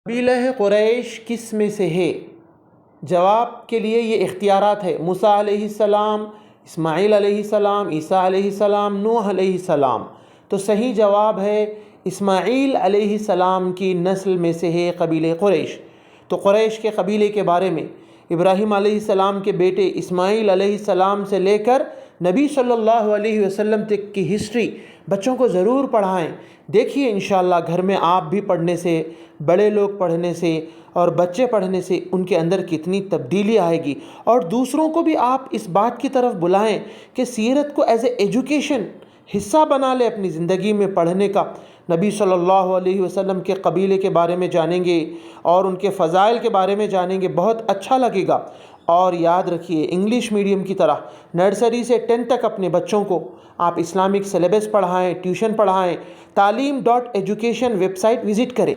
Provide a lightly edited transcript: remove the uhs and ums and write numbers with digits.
कबीला कुरैश किस में से है? जवाब के लिए ये इख्तियारात है: मूसा अलैहिस्सलाम, इस्माईल अलैहिस्सलाम, ईसा अलैहिस्सलाम, नूह अलैहिस्सलाम। तो सही जवाब है इस्माईल अलैहिस्सलाम की नस्ल में से है कबीले कुरैश। तो कुरैश के कबीले के बारे में इब्राहीम अलैहिस्सलाम के बेटे इस्माईल अलैहिस्सलाम से लेकर नबी सल्लल्लाहु अलैहि वसल्लम तक की हिस्ट्री बच्चों को ज़रूर पढ़ाएं। देखिए इंशाअल्लाह घर में आप भी पढ़ने से, बड़े लोग पढ़ने से और बच्चे पढ़ने से उनके अंदर कितनी तब्दीली आएगी। और दूसरों को भी आप इस बात की तरफ बुलाएं कि सीरत को एज ए एजुकेशन हिस्सा बना ले अपनी ज़िंदगी में पढ़ने का। नबी सल्लल्लाहु अलैहि वसल्लम के कबीले के बारे में जानेंगे और उनके फ़ज़ाइल के बारे में जानेंगे, बहुत अच्छा लगेगा। और याद रखिए, इंग्लिश मीडियम की तरह नर्सरी से 10 तक अपने बच्चों को आप इस्लामिक सिलेबस पढ़ाएं, ट्यूशन पढ़ाएं। तालीम.एजुकेशन वेबसाइट विज़िट करें।